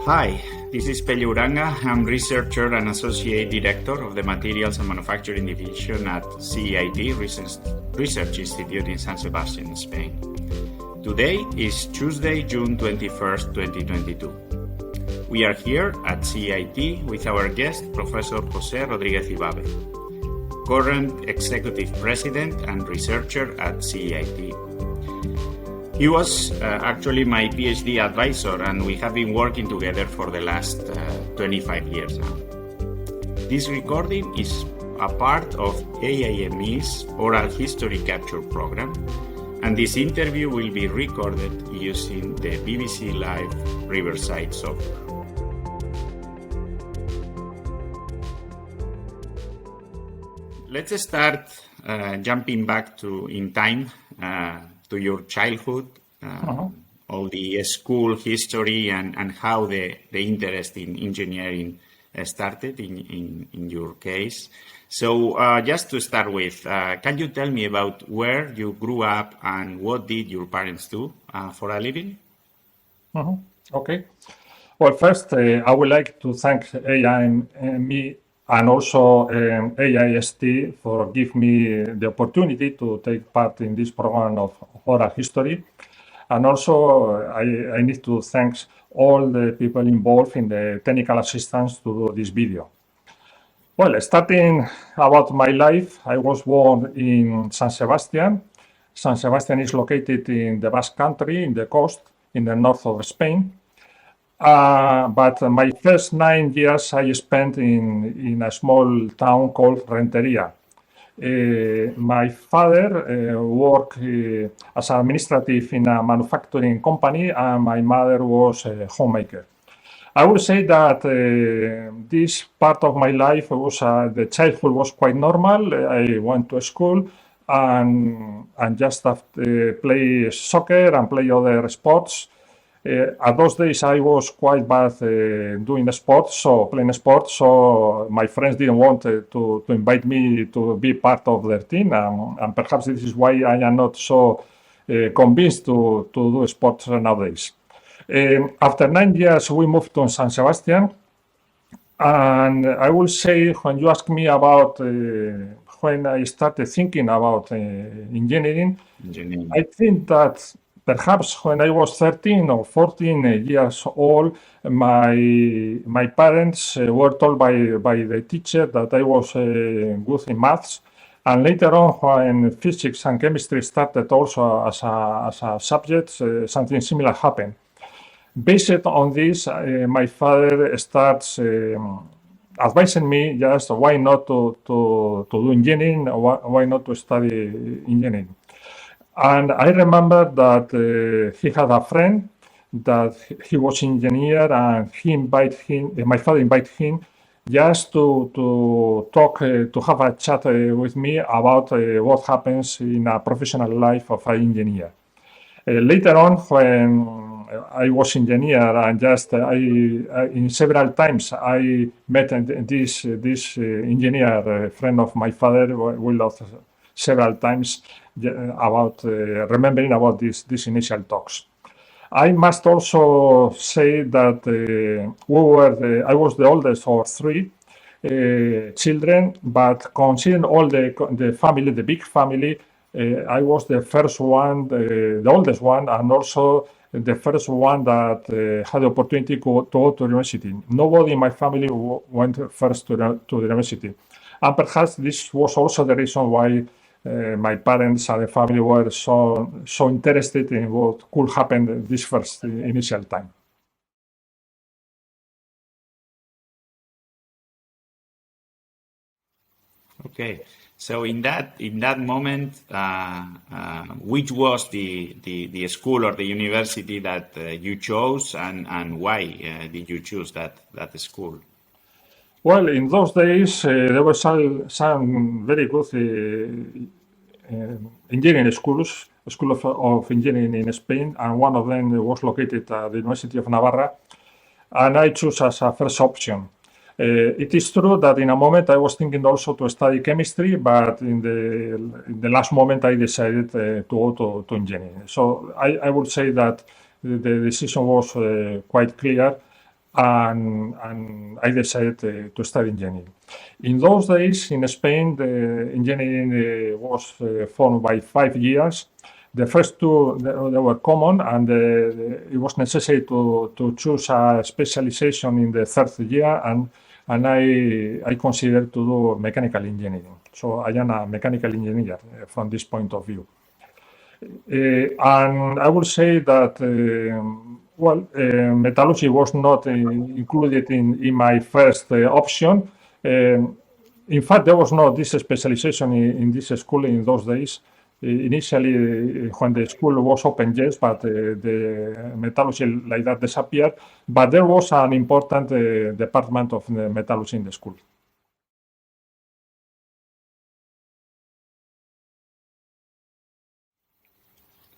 Hi, this is Pello Uranga. I'm researcher and associate director of the Materials and Manufacturing Division at CEIT Research Institute in San Sebastian, Spain. Today is Tuesday, June 21st, 2022. We are here at CEIT with our guest, Professor José Rodriguez-Ibabe, current executive president and researcher at CEIT. He was actually my PhD advisor, and we have been working together for the last 25 years now. This recording is a part of AIME's Oral History Capture program, and this interview will be recorded using the BBC Live Riverside software. Let's start jumping back in time to your childhood, all the school history and how the interest in engineering started in your case. So just to start with, can you tell me about where you grew up and what did your parents do for a living? Okay. Well, first, I would like to thank AIME and also AIST for giving me the opportunity to take part in this program of oral history. And also, I need to thank all the people involved in the technical assistance to do this video. Well, starting about my life, I was born in San Sebastian. San Sebastian is located in the Basque Country, in the coast, in the north of Spain. But my first 9 years I spent in a small town called Renteria. My father worked as an administrative in a manufacturing company, and my mother was a homemaker. I would say that this part of my life was the childhood was quite normal. I went to school and just play soccer and play other sports. At those days, I was quite bad doing sports, so playing sports. So my friends didn't want to invite me to be part of their team, and perhaps this is why I am not so convinced to do sports nowadays. After 9 years, we moved to San Sebastian, and I will say when you ask me about when I started thinking about engineering, I think that perhaps when I was 13 or 14 years old, my parents were told by the teacher that I was good in maths. And later on, when physics and chemistry started also as a subject, something similar happened. Based on this, my father starts advising me just why not to do engineering, why not to study engineering. And I remember that he had a friend that he was engineer, and my father invited him just to talk, to have a chat with me about what happens in a professional life of an engineer. Later on, when I was engineer, and just in several times I met this engineer friend of my father. We loved several times about remembering about these initial talks. I must also say that I was the oldest of 3 children, but considering all the family, the big family, I was the first one, the oldest one, and also the first one that had the opportunity to go to university. Nobody in my family went first to the university. And perhaps this was also the reason why my parents and the family were so interested in what could happen this first initial time. Okay, so in that moment, which was the school or the university that you chose, and why did you choose that school? Well, in those days, there were some very good engineering schools, School of Engineering in Spain, and one of them was located at the University of Navarra, and I chose as a first option. It is true that in a moment I was thinking also to study chemistry, but in the last moment I decided to go to engineering. So I would say that the decision was quite clear. and I decided to study engineering. In those days in Spain, the engineering was formed by 5 years. The first two they were common, and it was necessary to choose a specialization in the third year, and I considered to do mechanical engineering. So I am a mechanical engineer from this point of view. And I will say that metallurgy was not included in my first option. In fact, there was no this specialization in this school in those days. Initially, when the school was open, yes, but the metallurgy like that disappeared. But there was an important department of the metallurgy in the school.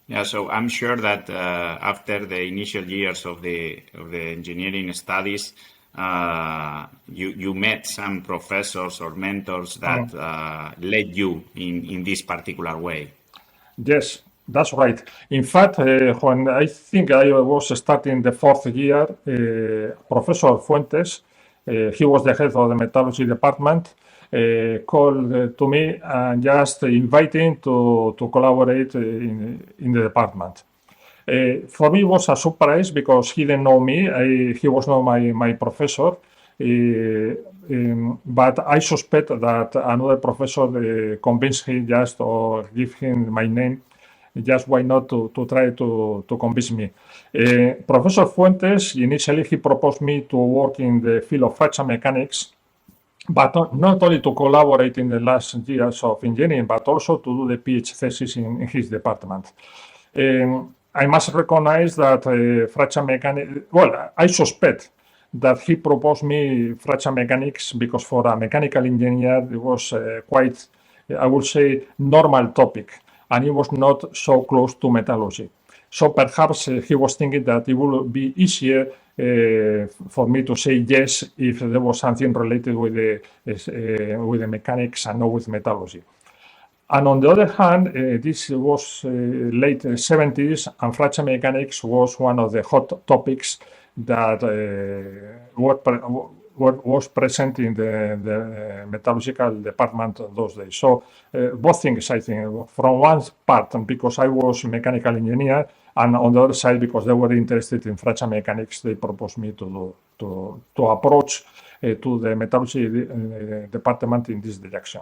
Yeah, so I'm sure that after the initial years of the engineering studies, you met some professors or mentors that led you in this particular way. Yes, that's right. In fact, when I think I was starting the fourth year, Professor Fuentes, he was the head of the metallurgy department, called to me and just inviting to collaborate in the department. For me, it was a surprise because he didn't know me. He was not my professor. But I suspect that another professor convinced him just or give him my name, just why not to try to convince me. Professor Fuentes, initially he proposed me to work in the field of fracture mechanics, but not only to collaborate in the last years of engineering, but also to do the PhD thesis in his department. I must recognize that fracture mechanics, well, I suspect that he proposed me fracture mechanics because for a mechanical engineer, it was quite, I would say, normal topic, and it was not so close to metallurgy. So perhaps he was thinking that it would be easier for me to say yes if there was something related with the mechanics and not with metallurgy. And on the other hand, this was late 70s, and fracture mechanics was one of the hot topics that was present in the metallurgical department those days. So both things, I think, from one part, because I was a mechanical engineer, and on the other side, because they were interested in fracture mechanics, they proposed me to approach to the metallurgy department in this direction.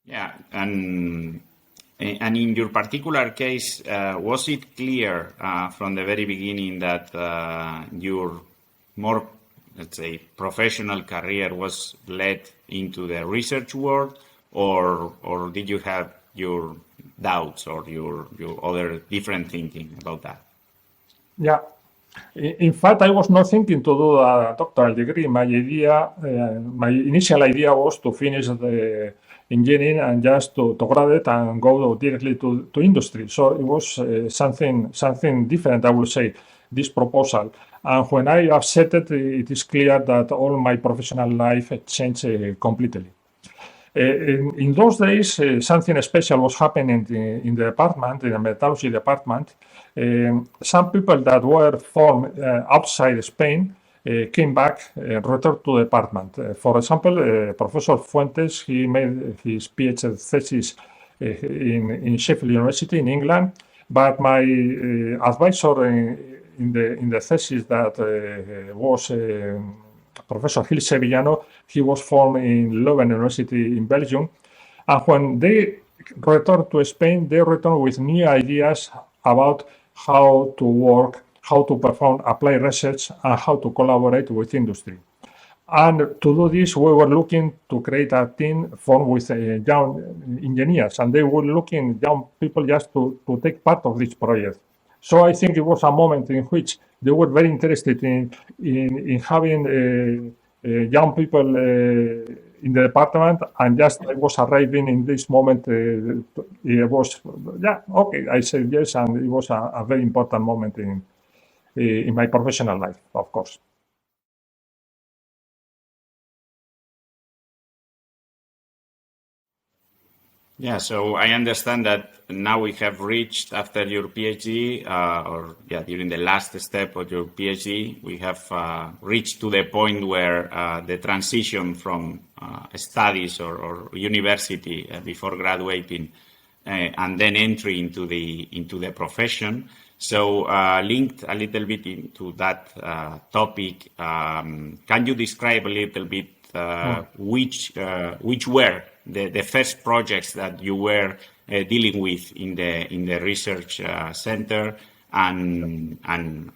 Yeah, and in your particular case, was it clear from the very beginning that your more, let's say, professional career was led into the research world, or did you have your doubts or your other different thinking about that? Yeah. In fact, I was not thinking to do a doctoral degree. My initial idea was to finish the engineering and just to graduate and go directly to industry. So it was something different, I would say, this proposal. And when I accepted, it is clear that all my professional life changed completely. In those days, something special was happening in the department, in the metallurgy department. Some people that were from outside Spain came back, returned to the department. For example, Professor Fuentes, he made his PhD thesis in Sheffield University in England, but my advisor in the thesis that was Professor Gil Sevillano, he was from in Leuven University in Belgium. And when they returned to Spain, they returned with new ideas about how to work, how to perform applied research, and how to collaborate with industry. And to do this, we were looking to create a team formed with young engineers, and they were looking young people just to take part of this project. So I think it was a moment in which they were very interested in having young people in the department, and just I was arriving in this moment. It was, yeah, okay, I said yes, and it was a very important moment in my professional life, of course. Yeah, so I understand that now we have reached, after your PhD, during the last step of your PhD, we have reached to the point where the transition from studies or university before graduating and then entry into the profession. So linked a little bit into that topic, can you describe a little bit which were the first projects that you were dealing with in the research center, and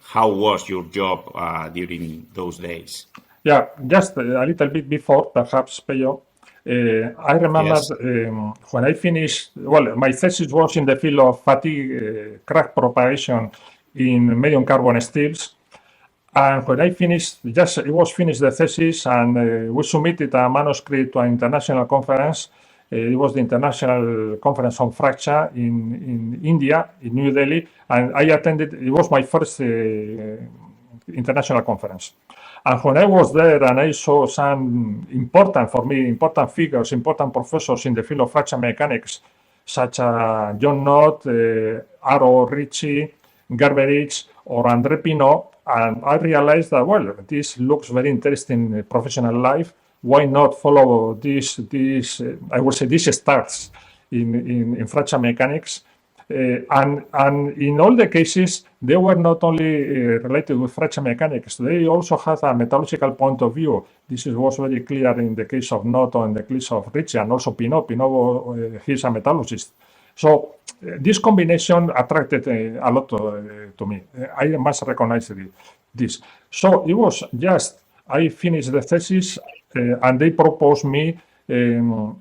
how was your job during those days? Yeah, just a little bit before, perhaps, Peyo. I remember Yes. when I finished, well, my thesis was in the field of fatigue crack propagation in medium carbon steels. And when I finished, it was finished the thesis, and we submitted a manuscript to an international conference. It was the International Conference on Fracture in India, in New Delhi, and I attended. It was my first international conference. And when I was there and I saw some important figures, important professors in the field of fracture mechanics, such as John Knott, Aro Ricci, Gerberich, or André Pinot, and I realized that, well, this looks very interesting in professional life. Why not follow this I would say, these starts in fracture mechanics? And in all the cases, they were not only related with fracture mechanics, they also had a metallurgical point of view. This was very clear in the case of Knott or in the case of Ricci, and also Pinot. Pinot, he's a metallurgist. So this combination attracted a lot to me. I must recognize this. So it was just, I finished the thesis, and they proposed me to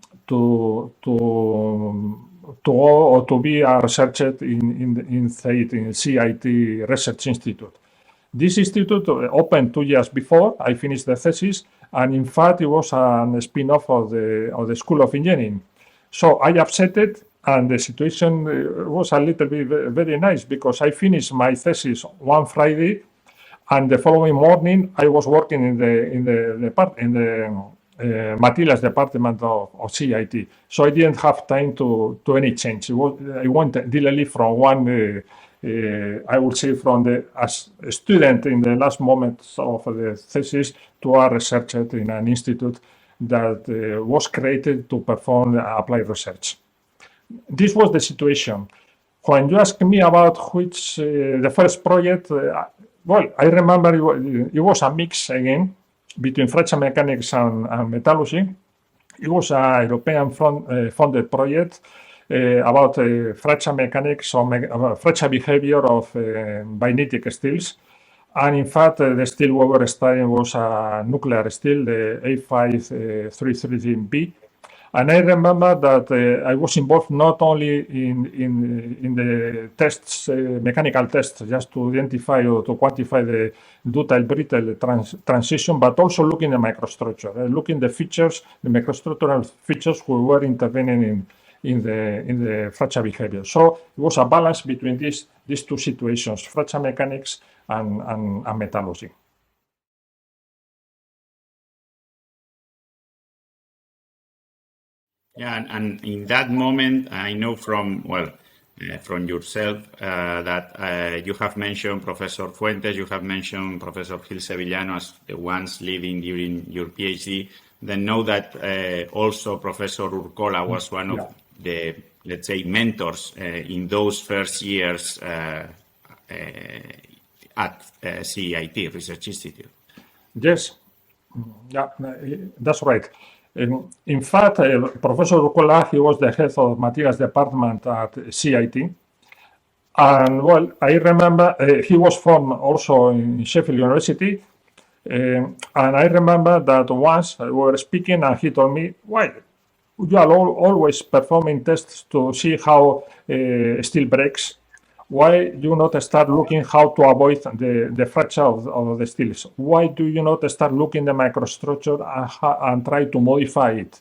go or to be a researcher in CEIT, in CEIT Research Institute. This institute opened 2 years before I finished the thesis, and in fact it was a spin-off of the School of Engineering. So I accepted, and the situation was a little bit very nice, because I finished my thesis one Friday, and the following morning I was working in the materials department of CEIT. So I didn't have time to any change. I went directly from one, I would say, as a student in the last moments of the thesis to a researcher in an institute that was created to perform applied research. This was the situation. When you ask me about which the first project, well, I remember it was a mix again between fracture mechanics and metallurgy. It was a European funded project about fracture mechanics or fracture behavior of magnetic steels. And in fact, the steel we were studying was a nuclear steel, the A533B. And I remember that I was involved not only in the tests, mechanical tests, just to identify or to quantify the ductile-brittle transition, but also looking at microstructure, looking the features, the microstructural features we were intervening in the fracture behavior. So it was a balance between these two situations, fracture mechanics and metallurgy. Yeah, and in that moment, I know from yourself that you have mentioned Professor Fuentes, you have mentioned Professor Gil Sevillano as the ones leading during your PhD. Then know that also Professor Urcola was one of the, let's say, mentors in those first years at CEIT Research Institute. Yes, yeah, that's right. In fact, Professor Urcola, he was the head of materials department at CEIT. And well, I remember he was from also in Sheffield University. And I remember that once we were speaking and he told me, well, you are always performing tests to see how steel breaks. Why do you not start looking how to avoid the fracture of the steels? Why do you not start looking the microstructure and try to modify it?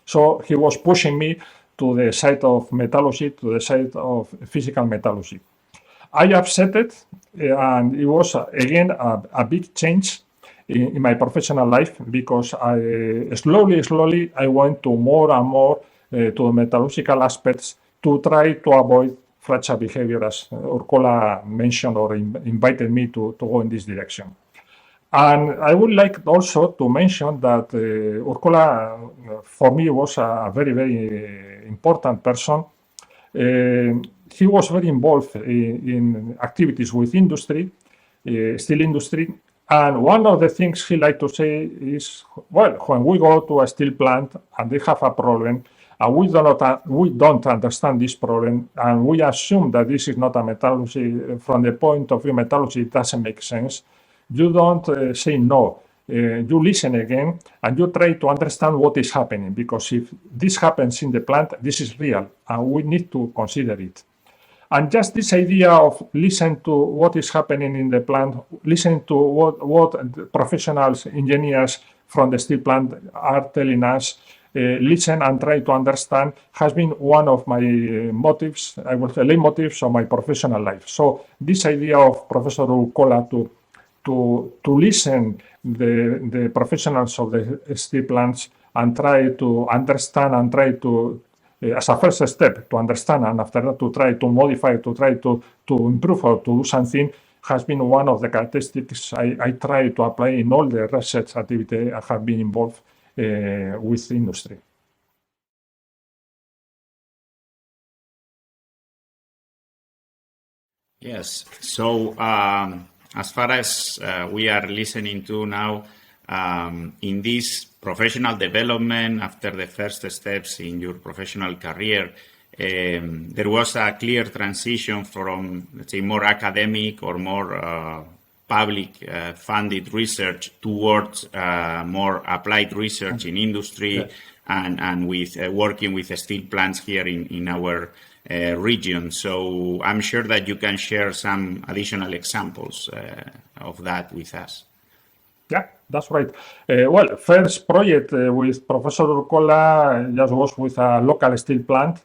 So he was pushing me to the side of metallurgy, to the side of physical metallurgy. I accepted, and it was again a big change in my professional life, because slowly I went to more and more to the metallurgical aspects to try to avoid fracture behavior, as Urkola mentioned or invited me to go in this direction. And I would like also to mention that Urkola, for me, was a very, very important person. He was very involved in activities with industry, steel industry. And one of the things he liked to say is, well, when we go to a steel plant and they have a problem, and we don't understand this problem, and we assume that this is not a metallurgy, from the point of view metallurgy, it doesn't make sense. You don't say no. You listen again, and you try to understand what is happening, because if this happens in the plant, this is real, and we need to consider it. And just this idea of listen to what is happening in the plant, listen to what professionals, engineers from the steel plant are telling us, listen and try to understand, has been one of my motives, I would say leitmotifs of my professional life. So this idea of Professor Urkola to listen the professionals of the steel plants and try to understand and try to, as a first step, to understand, and after that to try to modify, to try to improve or to do something, has been one of the characteristics I try to apply in all the research activity I have been involved with industry. Yes. So as far as we are listening to now, in this professional development, after the first steps in your professional career, there was a clear transition from, let's say, more academic or more public funded research towards more applied research in industry. Yes. and with working with steel plants here in our region. So I'm sure that you can share some additional examples of that with us. Yeah, that's right. Well, first project with Professor Urkola just was with a local steel plant,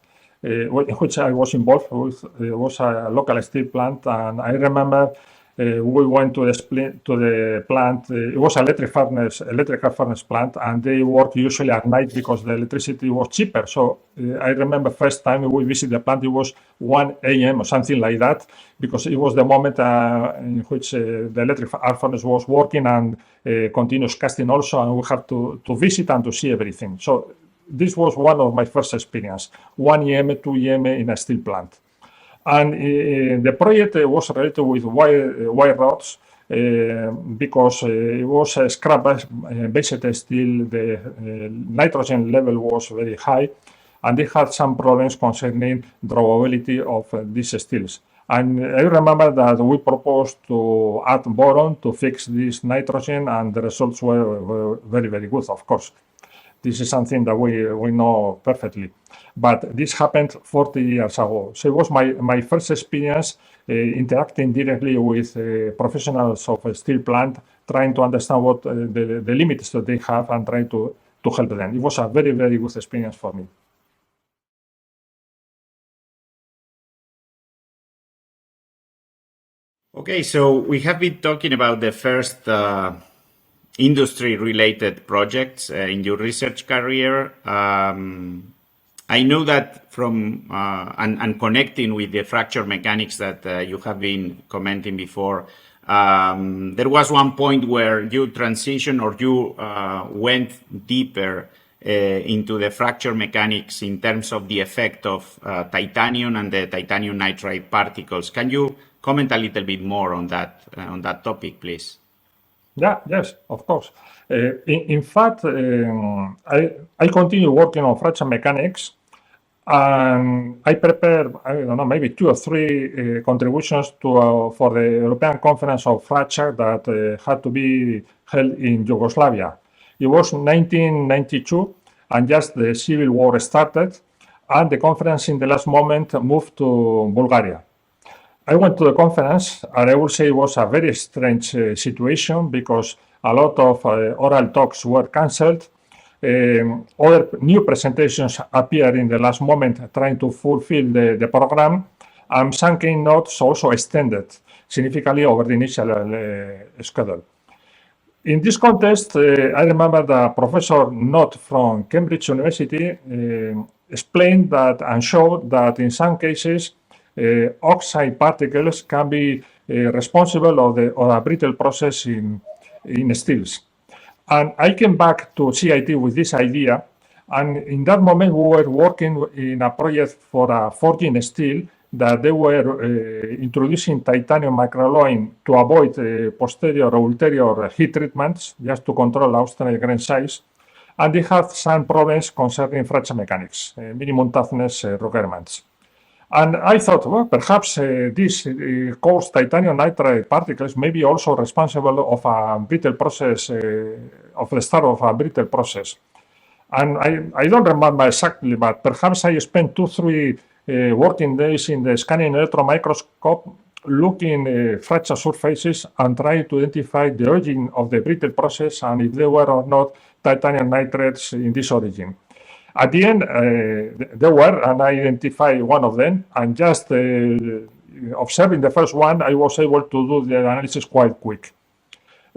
in which I was involved with. It was a local steel plant, and I remember we went to the plant. It was electrical furnace plant, and they work usually at night because the electricity was cheaper. So I remember first time we visited the plant, it was 1 a.m. or something like that, because it was the moment in which the electric arc furnace was working and continuous casting also, and we had to visit and to see everything. So this was one of my first experience, 1 a.m., 2 a.m. in a steel plant. And the project was related with wire rods because it was a scrap-based steel. The nitrogen level was very high, and they had some problems concerning drawability of these steels. And I remember that we proposed to add boron to fix this nitrogen, and the results were very, very good, of course. This is something that we know perfectly. But this happened 40 years ago. So it was my first experience interacting directly with professionals of a steel plant, trying to understand what the limits that they have and trying to help them. It was a very, very good experience for me. Okay, so we have been talking about the first industry-related projects in your research career. I know that from and connecting with the fracture mechanics that you have been commenting before, there was one point where you transitioned or you went deeper into the fracture mechanics in terms of the effect of titanium and the titanium nitride particles. Can you comment a little bit more on that topic, please? Yeah, yes, of course. In fact, I continue working on fracture mechanics, and I prepared, I don't know, maybe 2 or 3 contributions for the European Conference of Fracture that had to be held in Yugoslavia. It was 1992, and just the civil war started, and the conference in the last moment moved to Bulgaria. I went to the conference, and I would say it was a very strange situation because a lot of oral talks were cancelled. Other new presentations appeared in the last moment, trying to fulfill the program, and some keynotes also extended significantly over the initial schedule. In this context, I remember the professor not from Cambridge University explained that and showed that in some cases oxide particles can be responsible of a brittle process in steels. And I came back to CEIT with this idea, and in that moment we were working in a project for a forging steel that they were introducing titanium microalloying to avoid posterior or ulterior heat treatments, just to control Austenite grain size. And they had some problems concerning fracture mechanics, minimum toughness requirements. And I thought, well, perhaps these coarse titanium nitride particles may be also responsible of a brittle process, of the start of a brittle process. And I don't remember exactly, but perhaps I spent 2-3 working days in the scanning electron microscope looking fracture surfaces and trying to identify the origin of the brittle process and if there were or not titanium nitrates in this origin. At the end, there were, and I identified one of them, and just observing the first one, I was able to do the analysis quite quick.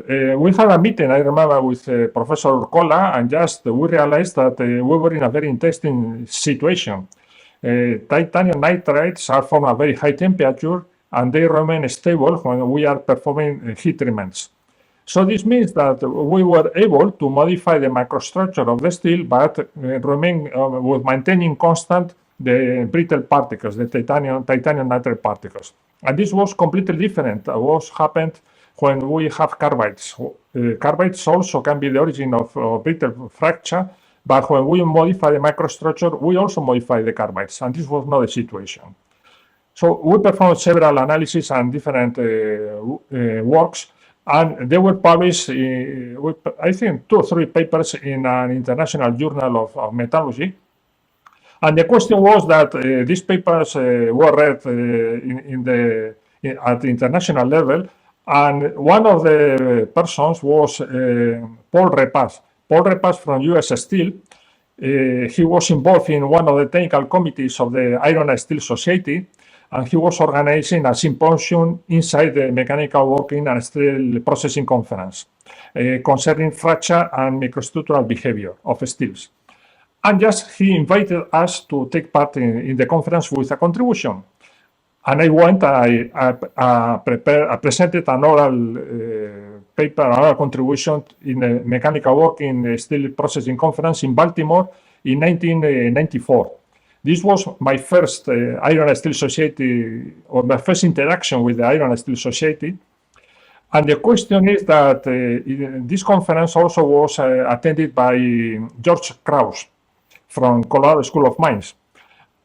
We had a meeting, I remember, with Professor Urcola, and just we realized that we were in a very interesting situation. Titanium nitrides are from a very high temperature, and they remain stable when we are performing heat treatments. So this means that we were able to modify the microstructure of the steel, but remain with maintaining constant the brittle particles, the titanium nitride particles. And this was completely different. What happened when we have carbides. Carbides also can be the origin of brittle fracture, but when we modify the microstructure, we also modify the carbides, and this was not the situation. So we performed several analyses and different works, and they were published, I think, 2 or 3 papers in an international journal of metallurgy. And the question was that these papers were read at the international level, and one of the persons was Paul Repas. Paul Repas from US Steel. He was involved in one of the technical committees of the Iron and Steel Society, and he was organizing a symposium inside the Mechanical Working and Steel Processing Conference concerning fracture and microstructural behavior of steels. And just he invited us to take part in the conference with a contribution. And I went, I presented an oral paper, an oral contribution in the Mechanical Working Steel Processing Conference in Baltimore in 1994. This was my first Iron and Steel Society, or my first interaction with the Iron and Steel Society. And the question is that this conference also was attended by George Krauss from Colorado School of Mines.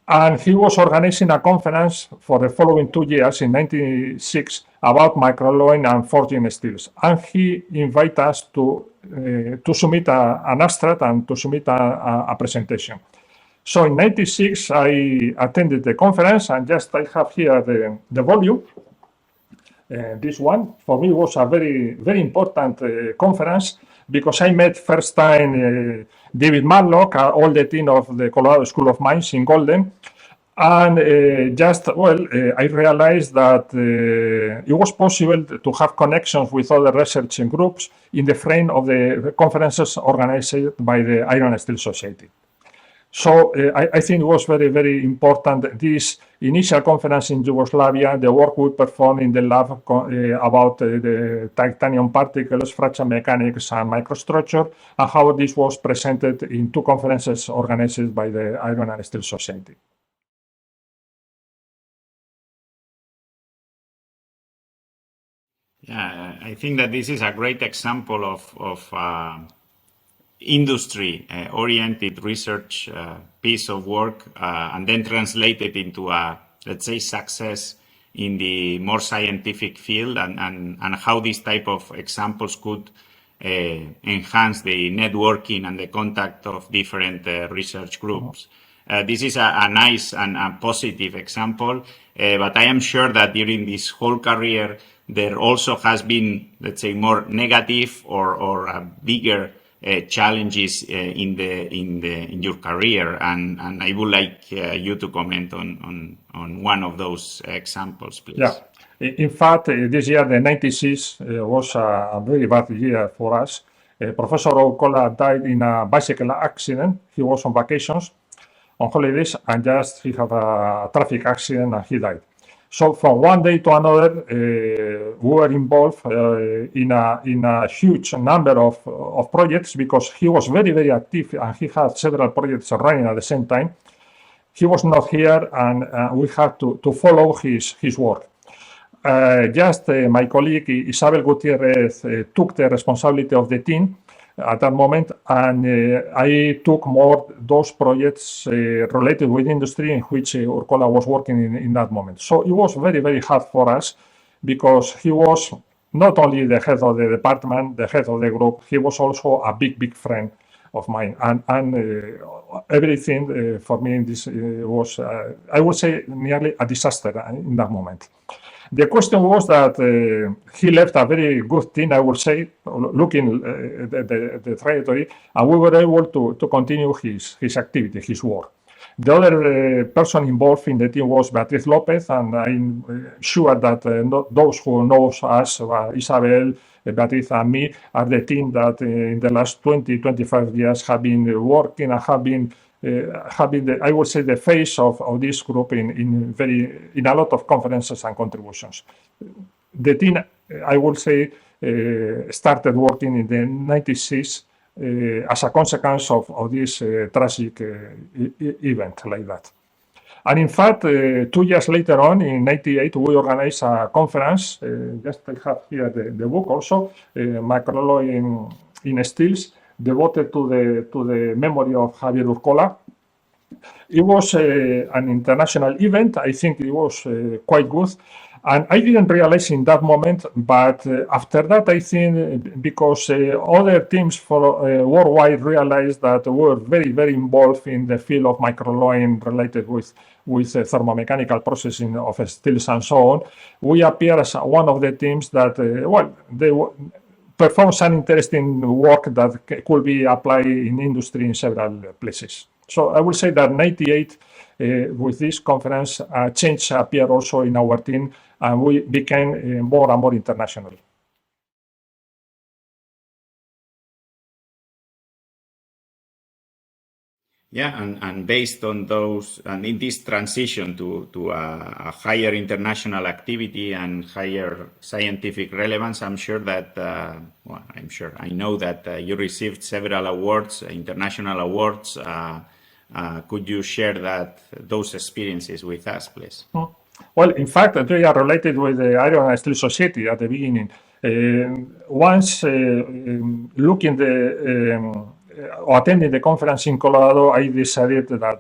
And he was organizing a conference for the following 2 years in 1996 about microalloying and forging steels. And he invited us to submit an abstract and to submit a presentation. So in 1996, I attended the conference, and just I have here the volume. This one, for me, was a very, very important conference because I met first time David Matlock, all the team of the Colorado School of Mines in Golden. And I realized that it was possible to have connections with other research groups in the frame of the conferences organized by the Iron and Steel Society. So I think it was very, very important, this initial conference in Yugoslavia, the work we performed in the lab about the titanium particles, fracture mechanics, and microstructure, and how this was presented in 2 conferences organized by the Iron and Steel Society. Yeah, I think that this is a great example of industry-oriented research piece of work and then translated into a, let's say, success in the more scientific field, and how these type of examples could enhance the networking and the contact of different research groups. This is a nice and a positive example, but I am sure that during this whole career there also has been, let's say, more negative or bigger challenges in your career, and I would like you to comment on one of those examples, please. Yeah, in fact, this year, the 96, was a very bad year for us. Professor O'Connor died in a bicycle accident. He was on vacations, on holidays, and just he had a traffic accident and he died. So from one day to another, we were involved in a huge number of projects because he was very, very active and he had several projects running at the same time. He was not here, and we had to follow his work. My colleague Isabel Gutierrez took the responsibility of the team at that moment, and I took more those projects related with industry in which Urkola was working in that moment. So it was very, very hard for us because he was not only the head of the department, the head of the group, he was also a big, big friend of mine. And everything for me this was, I would say, nearly a disaster in that moment. The question was that he left a very good team, I would say, looking the trajectory, and we were able to continue his activity, his work. The other person involved in the team was Beatriz Lopez, and I'm sure that those who know us, Isabel, Beatriz, and me, are the team that in the last 20-25 years have been working and have been I would say, the face of this group in a lot of conferences and contributions. The team, I would say, started working in the 96 as a consequence of this tragic event like that. And in fact, 2 years later on, in 98, we organized a conference, just I have here the book also, Microalloying in Steels, devoted to the memory of Javier Urkola. It was an international event. I think it was quite good. And I didn't realize in that moment, but after that, I think because other teams worldwide realized that we were very, very involved in the field of microalloying related with thermomechanical processing of steels and so on, we appear as one of the teams that, they perform some interesting work that could be applied in industry in several places. So I will say that 98, with this conference, change appeared also in our team, and we became more and more international. Yeah, and based on those, and in this transition to a higher international activity and higher scientific relevance, I'm sure that, I know that you received several awards, international awards. Could you share those experiences with us, please? Well, in fact, they are related with the Iron and Steel Society at the beginning. Once looking or attending the conference in Colorado, I decided that,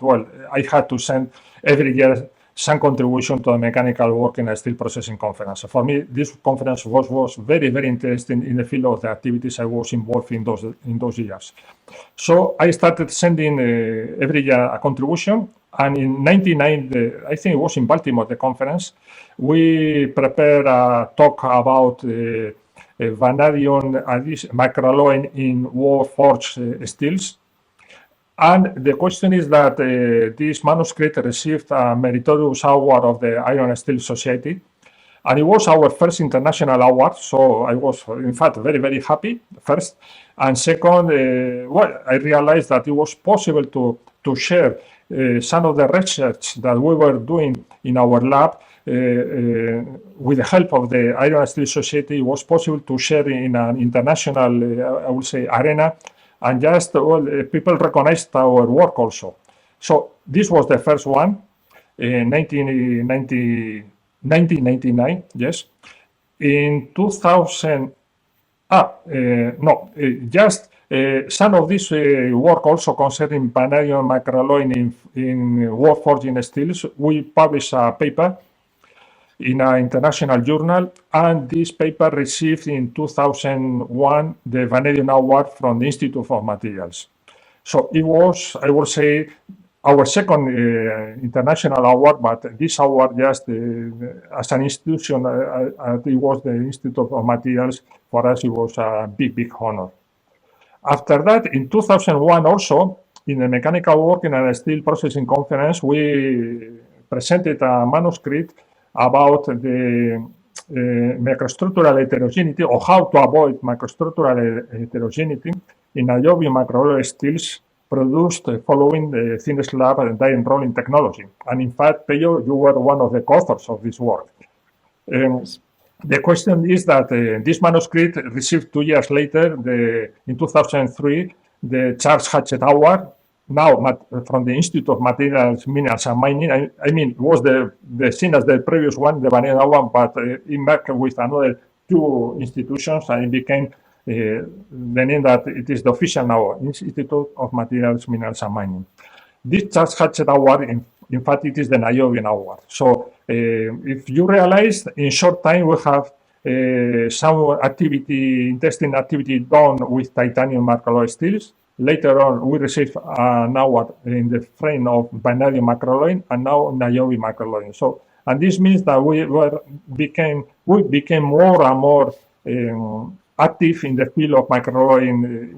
I had to send every year some contribution to a mechanical work in a steel processing conference. So for me, this conference was very, very interesting in the field of the activities I was involved in those years. So I started sending every year a contribution. And in 99, I think it was in Baltimore, the conference, we prepared a talk about vanadium microalloying in war-forged steels. And the question is that this manuscript received a meritorious award of the Iron and Steel Society. And it was our first international award. So I was, in fact, very, very happy, first. And second, I realized that it was possible to share some of the research that we were doing in our lab with the help of the Iron and Steel Society. It was possible to share in an international, I would say, arena, and just people recognized our work also. So this was the first one in 1999, yes. In 2000, some of this work also concerning vanadium microalloying in war-forging steels. We published a paper in an international journal, and this paper received in 2001 the Vanadium Award from the Institute of Materials. So it was, I would say, our second international award, but this award just as an institution, it was the Institute of Materials. For us, it was a big, big honor. After that, in 2001 also, in the Mechanical Working and Steel Processing Conference, we presented a manuscript about the microstructural heterogeneity, or how to avoid microstructural heterogeneity in niobium microalloy steels produced following the thin slab and die enrolling technology. And in fact, Peyo, you were one of the authors of this work. The question is that this manuscript received 2 years later, in 2003, the Charles Hatchett Award, now from the Institute of Materials, Minerals and Mining. I mean, it was the same as the previous one, the Vanilla one, but it merged with another 2 institutions, and it became the name that it is the official now, Institute of Materials, Minerals and Mining. This Charles Hatchett Award, in fact, it is the Niobium Award. So if you realize, in short time, we have some interesting activity done with titanium microalloy steels. Later on, we received an award in the frame of vanadium microalloy and now niobium microalloy. So, and this means that we became more and more active in the field of microalloy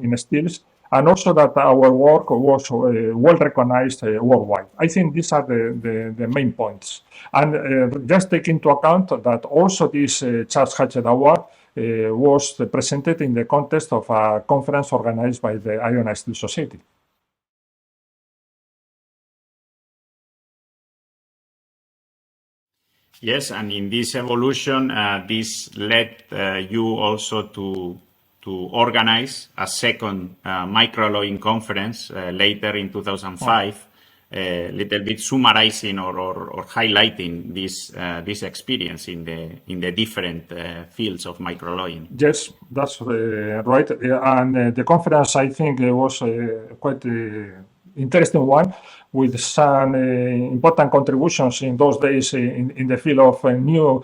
in steels, and also that our work was well recognized worldwide. I think these are the main points. And just take into account that also this Charles Hatchett Award was presented in the context of a conference organized by the Iron and Steel Society. Yes, and in this evolution, this led you also to organize a second microalloying conference later in 2005, little bit summarizing or highlighting this experience in the different fields of microalloying. Yes, that's right. And the conference, I think, was quite interesting one, with some important contributions in those days in the field of new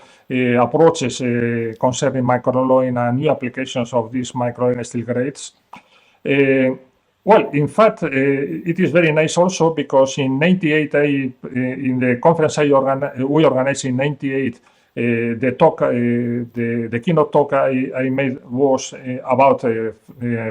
approaches concerning microalloying and new applications of these microalloying steel grades. Well, in fact, it is very nice also because in '98, in the conference we organized in '98, the keynote talk I made was about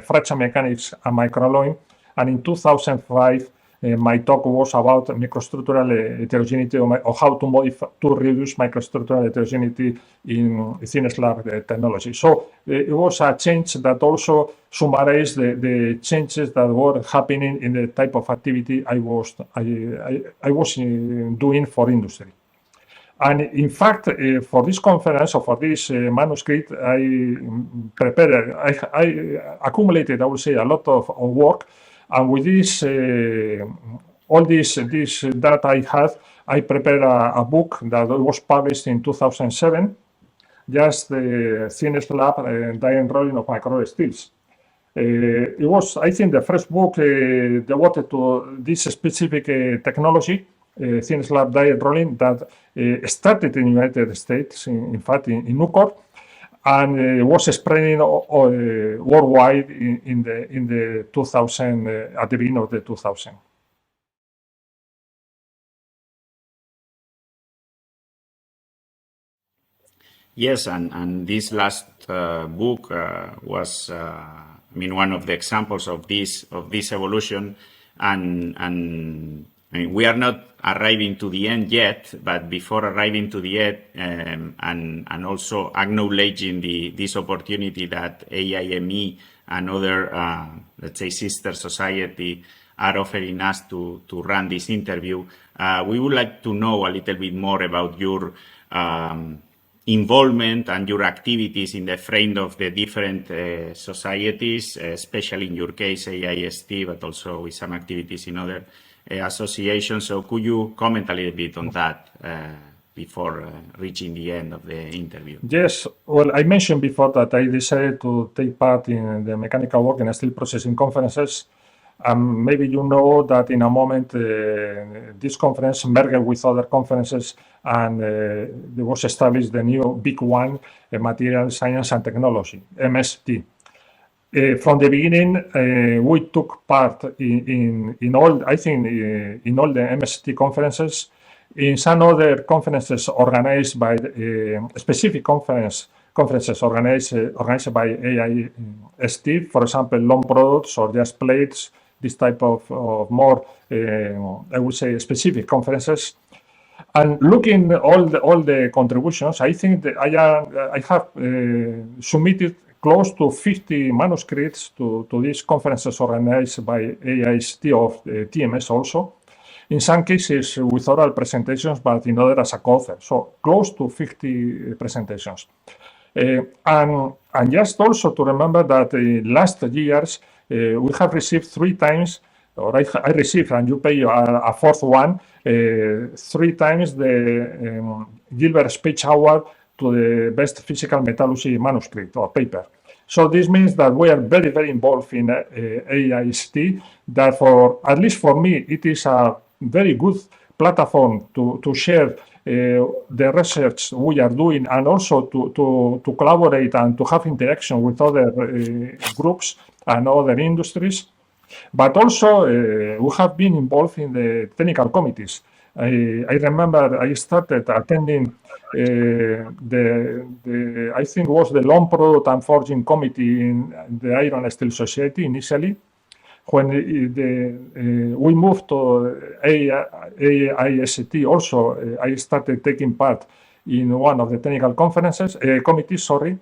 fracture mechanics and microalloying, and in 2005, my talk was about microstructural heterogeneity, or how to reduce microstructural heterogeneity in thin slab technology. So it was a change that also summarized the changes that were happening in the type of activity I was doing for industry. And in fact, for this conference or for this manuscript, I accumulated, I would say, a lot of work. And with this, all this that I had, I prepared a book that was published in 2007, just the thin slab die enrolling of microalloy steels. It was, I think, the first book devoted to this specific technology, thin slab die enrolling, that started in the United States, in fact, in Nucor, and was spreading worldwide in the 2000, at the beginning of the 2000. Yes, and this last book was, one of the examples of this evolution, and I mean, we are not arriving to the end yet, but before arriving to the end, and also acknowledging this opportunity that AIME and other, let's say, sister society are offering us to run this interview, we would like to know a little bit more about your involvement and your activities in the frame of the different societies, especially in your case, AIST, but also with some activities in other associations. So could you comment a little bit on that before reaching the end of the interview? Yes, well, I mentioned before that I decided to take part in the mechanical work and steel processing conferences. Maybe you know that in a moment this conference merged with other conferences, and there was established the new big one, Material Science and Technology, MST. From the beginning, we took part in all, I think, in all the MST conferences. In some other conferences organized by specific conferences organized by AIST, for example, long products or just plates, this type of more, I would say, specific conferences. And looking all the contributions, I think that I have submitted close to 50 manuscripts to these conferences organized by AIST of TMS also. In some cases with oral presentations, but in others as a co-author. So close to 50 presentations. And just also to remember that last years we have received 3 times, or I received, and you pay a fourth one, 3 times the Gilbert Page Award to the best physical metallurgy manuscript or paper. So this means that we are very, very involved in AIST, that at least for me, it is a very good platform to share the research we are doing, and also to collaborate and to have interaction with other groups and other industries. But also, we have been involved in the technical committees. I remember I started attending I think it was the Long Product and Forging Committee in the Iron and Steel Society initially. When we moved to AIST also, I started taking part in one of the technical committees, sorry.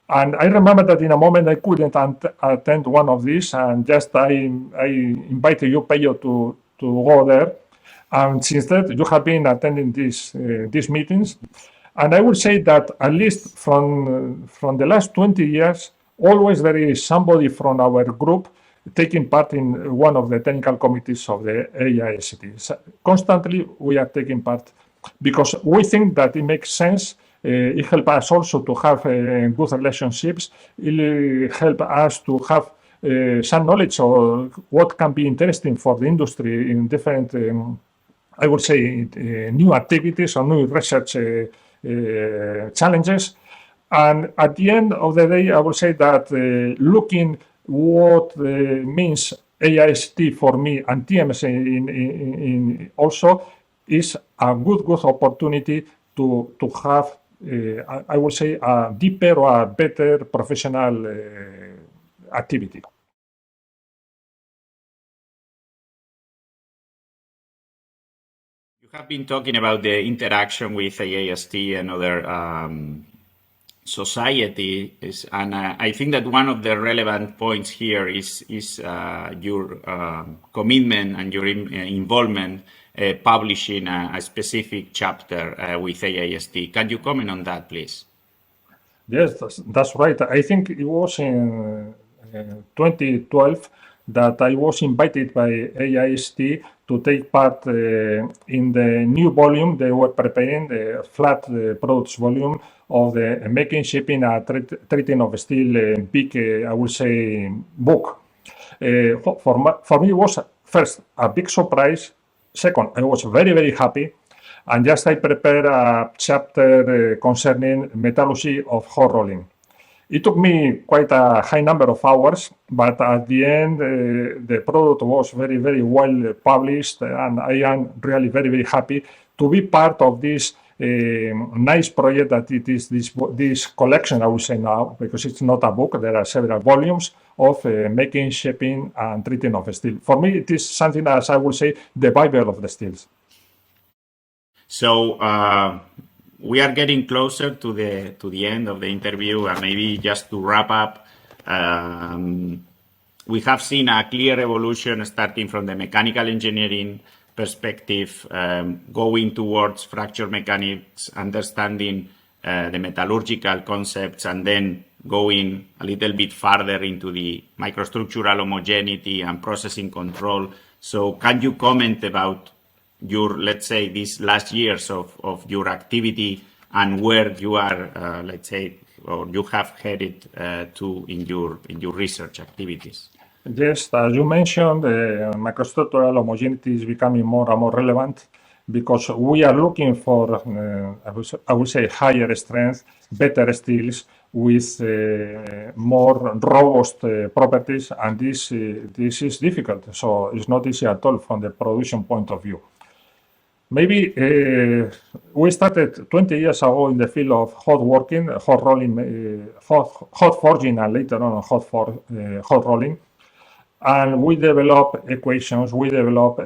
And I remember that in a moment I couldn't attend one of these, and just I invited you, Peyo, to go there. And since that, you have been attending these meetings. And I would say that at least from the last 20 years, always there is somebody from our group taking part in one of the technical committees of the AIST. So constantly we are taking part because we think that it makes sense. It helps us also to have good relationships. It helps us to have some knowledge of what can be interesting for the industry in different, I would say, new activities or new research challenges. And at the end of the day, I would say that looking what means AIST for me and TMS in also is a good opportunity to have, I would say, a deeper or a better professional activity. You have been talking about the interaction with AIST and other societies, and I think that one of the relevant points here is your commitment and your involvement publishing a specific chapter with AIST. Can you comment on that, please? Yes, that's right. I think it was in 2012 that I was invited by AIST to take part in the new volume they were preparing, the flat products volume of the Making, Shipping, and Treating of Steel big, I would say, book. For me, it was first a big surprise. Second, I was very, very happy. And just I prepared a chapter concerning metallurgy of hot rolling. It took me quite a high number of hours, but at the end, the product was very, very well published, and I am really very, very happy to be part of this nice project that it is this collection, I would say now, because it's not a book. There are several volumes of Making, Shaping, and Treating of Steel. For me, it is something as I would say the Bible of the steels. So we are getting closer to the end of the interview, and maybe just to wrap up, we have seen a clear evolution starting from the mechanical engineering perspective, going towards fracture mechanics, understanding the metallurgical concepts, and then going a little bit farther into the microstructural homogeneity and processing control. So can you comment about your, let's say, these last years of your activity and where you are, let's say, or you have headed to in your research activities? Yes, as you mentioned, microstructural homogeneity is becoming more and more relevant because we are looking for, I would say, higher strength, better steels with more robust properties, and this is difficult. So it's not easy at all from the production point of view. Maybe we started 20 years ago in the field of hot working, hot rolling, hot forging, and later on hot rolling. And we develop equations, we develop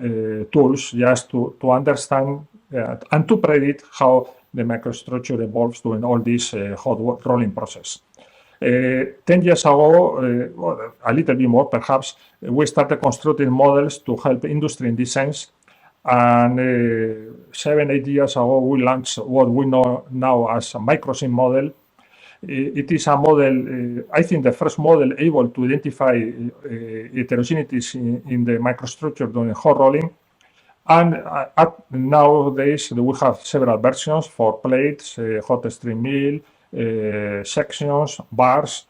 tools just to understand and to predict how the microstructure evolves during all this hot rolling process. 10 years ago, or a little bit more perhaps, we started constructing models to help industry in this sense. And 7-8 years ago, we launched what we know now as a microsim model. It is a model, I think the first model able to identify heterogeneities in the microstructure during hot rolling. And nowadays, we have several versions for plates, hot stream mill, sections, bars.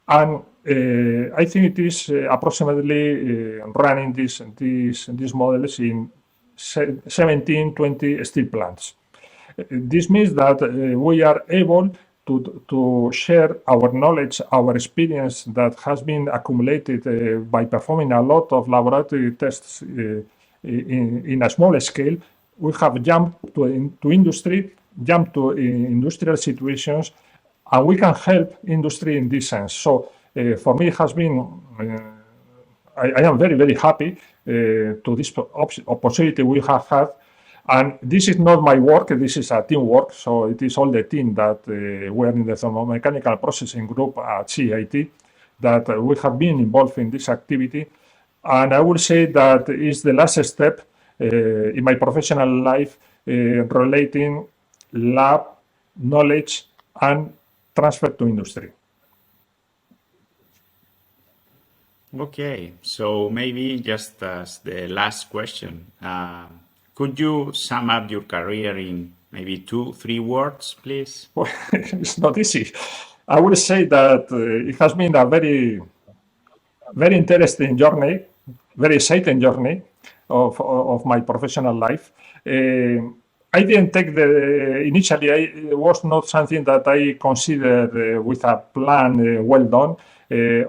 And I think it is approximately running these models in 17-20 steel plants. This means that we are able to share our knowledge, our experience that has been accumulated by performing a lot of laboratory tests in a small scale. We have jumped to industry, jumped to industrial situations, and we can help industry in this sense. So for me, it has been, I am very, very happy to this opportunity we have had. And this is not my work, this is a teamwork. So it is all the team that we are in the thermomechanical processing group at CEIT that we have been involved in this activity. And I will say that is the last step in my professional life relating lab knowledge and transfer to industry. Okay, so maybe just as the last question, could you sum up your career in maybe 2-3 words, please? Well, it's not easy. I would say that it has been a very, very interesting journey, very exciting journey of my professional life. I didn't take initially, it was not something that I considered with a plan well done.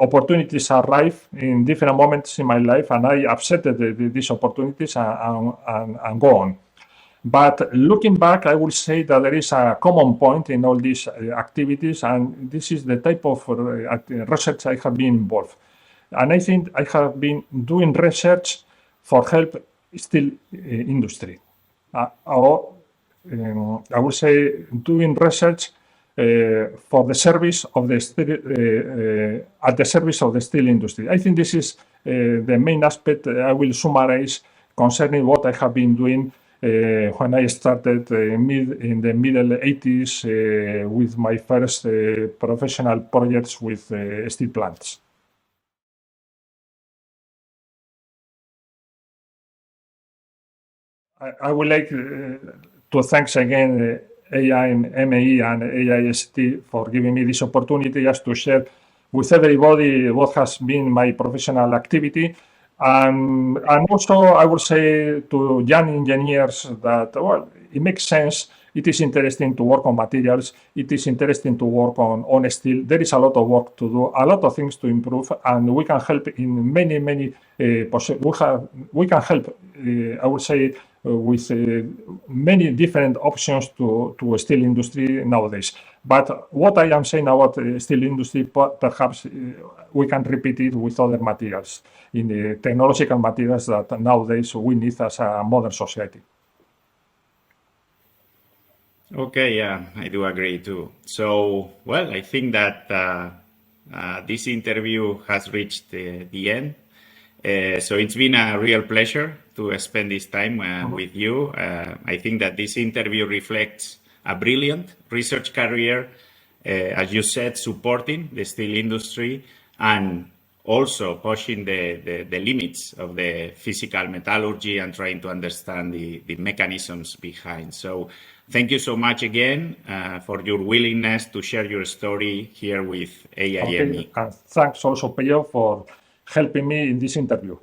Opportunities arrive in different moments in my life, and I accepted these opportunities and go on. But looking back, I will say that there is a common point in all these activities, and this is the type of research I have been involved. And I think I have been doing research for help steel industry. Or I would say doing research for the service of the steel, at the service of the steel industry. I think this is the main aspect I will summarize concerning what I have been doing when I started in the middle 80s with my first professional projects with steel plants. I would like to thank again AIME and AIST for giving me this opportunity just to share with everybody what has been my professional activity. And also, I would say to young engineers that, well, it makes sense. It is interesting to work on materials. It is interesting to work on steel. There is a lot of work to do, a lot of things to improve, and we can help in many we can help, I would say, with many different options to steel industry nowadays. But what I am saying about steel industry, perhaps we can repeat it with other materials, in the technological materials that nowadays we need as a modern society. Okay, yeah, I do agree too. So, well, I think that this interview has reached the end. So it's been a real pleasure to spend this time with you. I think that this interview reflects a brilliant research career, as you said, supporting the steel industry and also pushing the limits of the physical metallurgy and trying to understand the mechanisms behind. So thank you so much again for your willingness to share your story here with AIME. Okay. Thanks also, Pedro, for helping me in this interview.